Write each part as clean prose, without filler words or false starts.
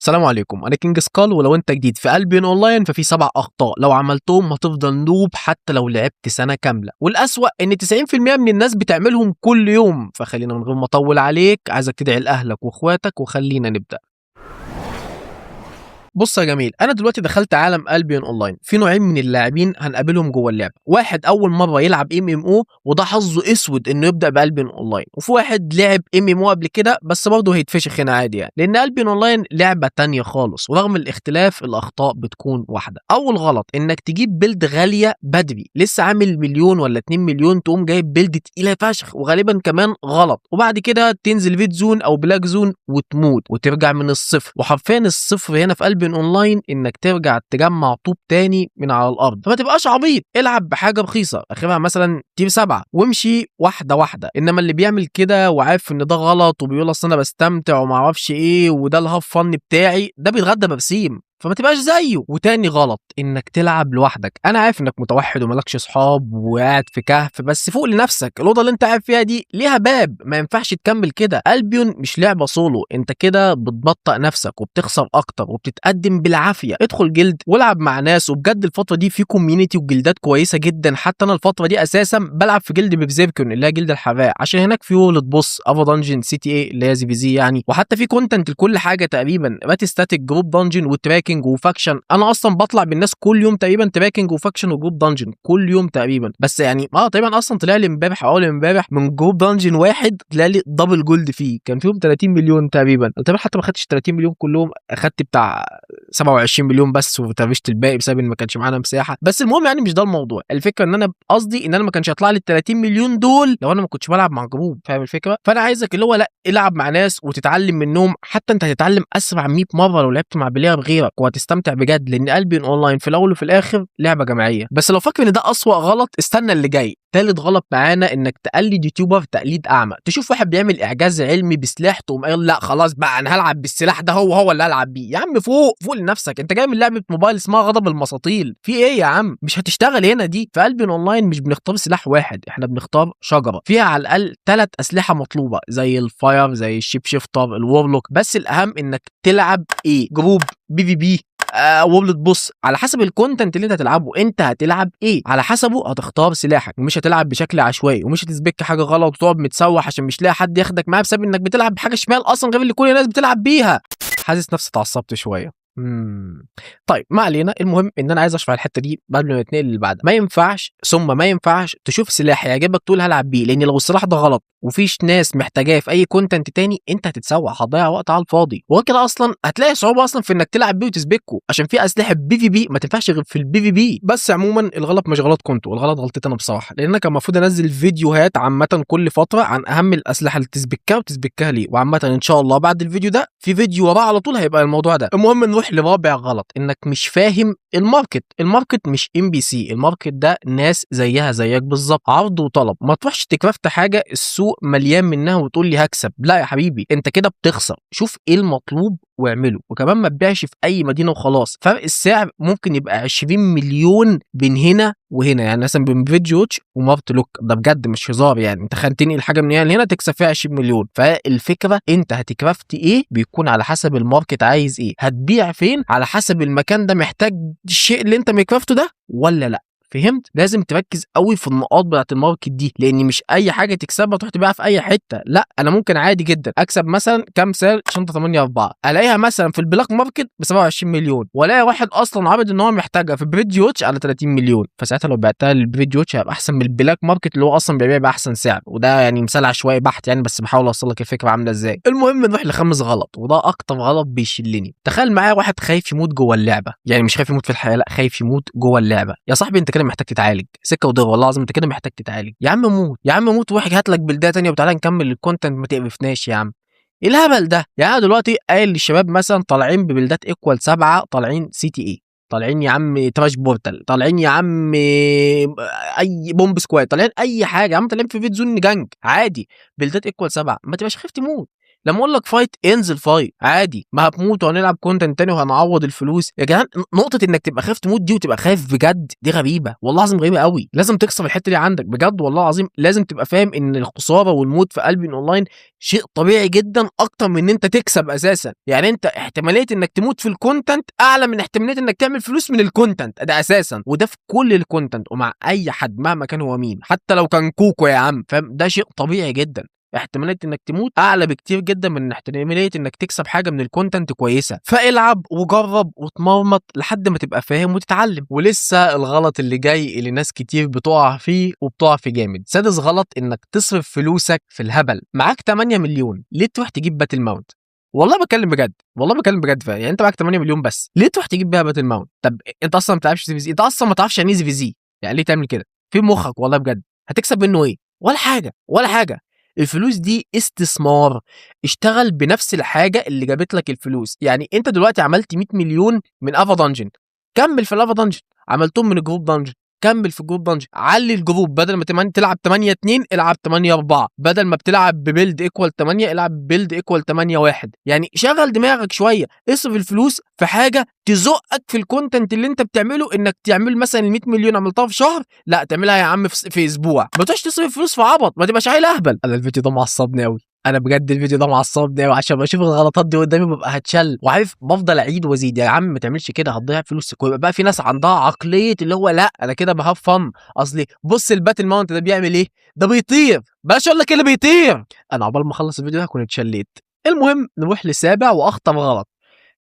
السلام عليكم، انا كينج سكال. ولو انت جديد في البيون اونلاين ففي 7 اخطاء لو عملتهم هتفضل نوب حتى لو لعبت سنه كامله، والاسوأ ان 90% من الناس بتعملهم كل يوم. فخلينا من غير ما اطول عليك، عايزك تدعي لاهلك واخواتك وخلينا نبدا. بص يا جميل، انا دلوقتي دخلت عالم البيون اونلاين. في نوعين من اللاعبين هنقابلهم جوه اللعبه، واحد اول مره يلعب MMO وده حظه اسود انه يبدا بالبيون اونلاين، وفي واحد لعب MMO قبل كده بس برضه هيتفشخ هنا عادي يعني، لان البيون اونلاين لعبه تانية خالص، ورغم الاختلاف الاخطاء بتكون واحده. اول غلط انك تجيب بيلد غاليه بدري، لسه عامل مليون ولا 2 مليون تقوم جايب بيلد تقيله فشخ، وغالبا كمان غلط، وبعد كده تنزل فيد زون او بلاك زون وتموت وترجع من الصفر. وحرفيا الصفر هنا في البيون اونلاين انك ترجع تجمع طوب تاني من على الارض، فما تبقاش عبيط، العب بحاجه رخيصه اخرها مثلا تير 7 وامشي واحده واحده. انما اللي بيعمل كده وعارف ان ده غلط وبيقول اصل انا بستمتع وما اعرفش ايه وده الهاف فن بتاعي، ده بيتغدى برسيم، فما تبقاش زيه. وتاني غلط انك تلعب لوحدك. انا عارف انك متوحد وملكش اصحاب وقاعد في كهف، بس فوق لنفسك، الاوضه اللي انت قاعد فيها دي ليها باب، ما ينفعش تكمل كده. البيون مش لعبه سولو، انت كده بتبطئ نفسك وبتخسر اكتر وبتتقدم بالعافيه. ادخل جلد والعب مع ناس، وبجد الفتره دي في كوميونتي وجلدات كويسه جدا. حتى انا الفتره دي اساسا بلعب في جلد ببزيركون اللي هي جلد الحراق، عشان هناك في وولد بوس افا دنجن CTA اللي هي ZVZ يعني، وحتى في كونتنت لكل حاجه تقريبا، رات ستاتيك جروب دنجن وتراكنج وفاكشن. انا اصلا بطلع بالناس كل يوم تقريبا تراكنج وفاكشن وجروب دنجن كل يوم تقريبا، بس يعني تقريبا اصلا طلع لي امبارح او اول امبارح من جروب دنجن واحد طلع لي دبل جولد فيه، كان فيهم 30 مليون تقريبا. تقريبا حتى ما خدتش 30 مليون كلهم، اخدت بتاع 27 مليون بس، وترشت الباقي بسبب ان ما كانش معانا مساحه. بس المهم يعني مش ده الموضوع، الفكره ان انا قصدي ان انا ما كانش هيطلع لي ال 30 مليون دول لو انا ما كنتش بلعب مع جروب، فاهم الفكره؟ فانا عايزك اللي هو لا، العب مع ناس وتتعلم منهم، حتى انت هتتعلم اسرع 100 مره لو لعبت مع بلاير غيرك، وهتستمتع بجد، لان البيون اونلاين في الاول وفي الاخر لعبه جماعيه. بس لو فاكر ان ده اسوأ غلط، استنى اللي جاي. تالت غلط معانا انك تقلد يوتيوبر تقليد اعمى. تشوف واحد بيعمل اعجاز علمي بسلاح تقوم قايل لا خلاص بقى انا هلعب بالسلاح ده، هو اللي هلعب بيه. يا عم فوق لنفسك، انت جاي من لعبه موبايل اسمها غضب المساطيل، في ايه يا عم؟ مش هتشتغل هنا دي. في البيون اونلاين مش بنختار سلاح واحد، احنا بنختار شجره فيها على الاقل 3 اسلحه مطلوبه، زي الفاير، زي الشيب شيفتر، الورلوك. بس الاهم انك تلعب ايه، جروب، PvP، وورلد بوس، على حسب الكونتنت اللي انت هتلعبه. انت هتلعب ايه على حسبه هتختار سلاحك، ومش هتلعب بشكل عشوائي، ومش هتسبك حاجه غلط وتقعد متسوح عشان مش لاقي حد ياخدك معاه بسبب انك بتلعب بحاجه شمال اصلا غير اللي كل الناس بتلعب بيها. حاسس نفسي اتعصبت شويه. طيب ما علينا، المهم ان انا عايز اشرح الحته دي قبل ما نتنقل اللي بعدها. ما ينفعش ثم ما ينفعش تشوف سلاح يعجبك تقول هلعب بيه، لان لو السلاح ده غلط وفيش ناس محتاجاه في اي كونتنت تاني، انت هتتسوح، هتضيع وقت على الفاضي، وكده اصلا هتلاقي صعوبه اصلا في انك تلعب بيه وتسبكه، عشان في اسلحه PvP ما تنفعش غير في الPvP. بس عموما الغلط مش غلطكم انتوا، الغلط غلطتي انا بصراحه، لان انا كان المفروض انزل فيديوهات عامه كل فتره عن اهم الاسلحه اللي تسبكها وتسبكها ليه، وعامه ان شاء الله بعد الفيديو ده في فيديو وراه على طول هيبقى الموضوع ده. المهم نروح لرابع غلط، انك مش فاهم الماركت مش NPC، الماركت ده ناس زيها زيك بالظبط، عرض وطلب. ما تروحش تكرفت حاجه السوق مليان منها وتقول لي هكسب، لا يا حبيبي، انت كده بتخسر. شوف ايه المطلوب واعمله، وكمان ما تبيعش في اي مدينه وخلاص. فرق السعر ممكن يبقى 20 مليون بين هنا وهنا، يعني مثلا بين فيديو واتش ومارت لوك، ده بجد مش هزار يعني. انت خلتني الحاجه من هنا لهنا تكسب فيها 20 مليون. فالفكره انت هتكرافت ايه بيكون على حسب الماركت عايز ايه، هتبيع فين على حسب المكان ده محتاج الشيء اللي انت مكرافته ده ولا لا. فهمت؟ لازم تركز قوي في النقاط بتاعت الماركت دي، لان مش اي حاجه تكسبها تروح تبيعها في اي حته. لا، انا ممكن عادي جدا اكسب مثلا كام سعر شنطه 8/4 الاقيها مثلا في البلاك ماركت ب 27 مليون، والاقي واحد اصلا عارض ان هو محتاجها في بريدج واتش على 30 مليون، فساعتها لو بعتها للبريدج واتش هيبقى احسن من البلاك ماركت اللي هو اصلا بيبيع باحسن سعر. وده يعني مثال عشوائي بحت يعني، بس بحاول اوصل لك الفكره عامله ازاي. المهم نروح لخامس غلط، وده اكتر غلط بيشلني. تخيل معايا واحد خايف يموت جوه اللعبه، يعني مش خايف يموت في الحياه، لا خايف يموت جوه اللعبه. يا صاحبي انت كده محتاج تتعالج سكه ودغ، والله العظيم انت كده محتاج تتعالج. يا عم موت، يا عم موت، واحد هات لك بلديه تانيه وتعالى نكمل الكونتنت، ما تقرفناش يا عم. ايه الهبل ده؟ يعني انا دلوقتي قايل للشباب مثلا طالعين ببلدات ايكوال 7، طالعين CTA، طالعين يا عم تراش بورتال، طالعين يا عم اي بومب سكواد، طالعين اي حاجه يا عم، طالعين في فيت زون جانج عادي، بلدات ايكوال 7، ما تبقاش خايف تموت. لما اقول لك فايت انزل فايت عادي، ما هتموت وهنلعب كونتنت تاني وهنعوض الفلوس يا جدعان. نقطه انك تبقى خايف تموت دي وتبقى خايف بجد دي غريبه، والله العظيم غريبه قوي. لازم تكسر الحته دي عندك بجد والله العظيم. لازم تبقى فاهم ان الخساره والموت في البيون اونلاين شيء طبيعي جدا اكتر من ان انت تكسب اساسا. يعني انت احتماليه انك تموت في الكونتنت اعلى من احتماليه انك تعمل فلوس من الكونتنت ده اساسا، وده في كل الكونتنت ومع اي حد مهما كان هو مين، حتى لو كان كوكو يا عم، فاهم؟ ده شيء طبيعي جدا. احتماليه انك تموت اعلى بكتير جدا من احتماليه انك تكسب حاجه من الكونتنت كويسه. فالعب وجرب وتمرمط لحد ما تبقى فاهم وتتعلم. ولسه الغلط اللي جاي اللي ناس كتير بتقع فيه وبتقع في جامد. سادس غلط انك تصرف فلوسك في الهبل. معاك 8 مليون ليه تروح تجيب باتل ماونت؟ والله بكلم بجد، والله بكلم بجد فعلا. يعني انت معاك 8 مليون بس ليه تروح تجيب بيها باتل ماونت؟ طب انت اصلا ما بتلعبش سي في زي، انت اصلا ما تعرفش يعني ايه سي في زي، يعني ليه تعمل كده في مخك؟ والله بجد هتكسب منه ايه؟ ولا حاجه ولا حاجه. الفلوس دي استثمار، اشتغل بنفس الحاجه اللي جابت لك الفلوس. يعني انت دلوقتي عملت 100 مليون من افا دانجن، كمل في الافا دانجن. عملتهم من جروب دانجن، كمل في جروب دانجن. علي الجروب، بدل ما تلعب 8 2 العب 8 4، بدل ما بتلعب ببيلد ايكوال 8 العب ببيلد ايكوال 8 1. يعني شغل دماغك شويه، اصرف الفلوس في حاجه تزقك في الكونتنت اللي انت بتعمله. انك تعمل مثلا ال 100 مليون عملتها في شهر، لا تعملها يا عم في اسبوع. ما تروحش تصرف فلوس في عبط، ما تبقاش عيل اهبل. انا الفيديو ده معصبني قوي، انا بجد الفيديو ده معصبني قوي، عشان بشوف الغلطات دي قدامي ببقى هتشل وعارف بفضل اعيد وازيد. يا عم ما تعملش كده هتضيع فلوسك. ويبقى بقى في ناس عندها عقليه اللي هو لا انا كده بهاف فن، اصلي بص الباتل ماونت ده بيعمل ايه، ده بيطير. بلاش اقول لك اللي بيطير، انا عقبال ما اخلص الفيديو ده هكون اتشليت. المهم نروح لسابع واخطر غلط.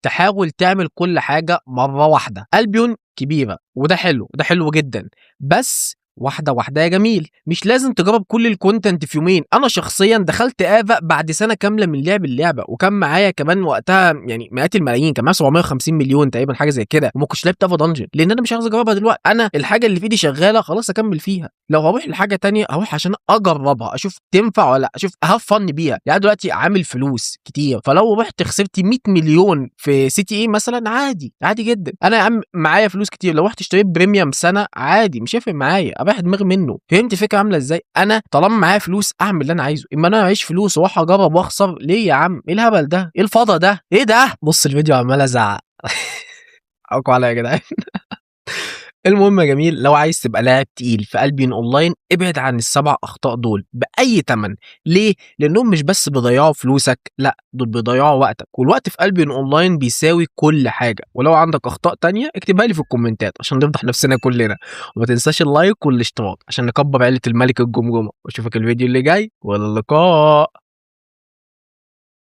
تحاول تعمل كل حاجه مره واحده. البيون كبيره وده حلو، ده حلو جدا، بس واحده واحده يا جميل. مش لازم تجرب كل الكونتنت في يومين. انا شخصيا دخلت افا بعد سنه كامله من لعب اللعبه، وكان معايا كمان وقتها يعني مئات الملايين، كان معايا 750 مليون تقريبا حاجه زي كده، وما كنتش لعبت افا دنجن لان انا مش عاوز اجربها دلوقتي. انا الحاجه اللي في ايدي شغاله خلاص اكمل فيها. لو هروح لحاجه تانية هروح عشان اجربها اشوف تنفع ولا لا، اشوف هاف فن بيها. يعني دلوقتي عامل فلوس كتير، فلو رحت خسرت 100 مليون في سي تي اي مثلا عادي، عادي جدا. انا يا عم معايا فلوس كتير، لو رحت اشتريت بريميوم سنه عادي مش هيفرق معايا، ابيح دماغي منه. فهمت الفكره عامله ازاي؟ انا طالما معايا فلوس اعمل اللي انا عايزه. اما انا معيش فلوس واروح اجرب واخسر ليه يا عم؟ ايه الهبل ده؟ ايه الفضا ده؟ ايه ده؟ بص الفيديو عمال ازعق حقكوا عليا يا جدعان. المهم يا جميل، لو عايز تبقى لاعب تقيل في البيون اونلاين ابعد عن السبع اخطاء دول باي تمن. ليه؟ لانهم مش بس بيضيعوا فلوسك، لا دول بيضيعوا وقتك، والوقت في البيون اونلاين بيساوي كل حاجه. ولو عندك اخطاء تانية اكتبها لي في الكومنتات عشان نفضح نفسنا كلنا. وما تنساش اللايك والاشتراك عشان نكبر عيله الملك الجمجمه. واشوفك الفيديو اللي جاي، والى اللقاء.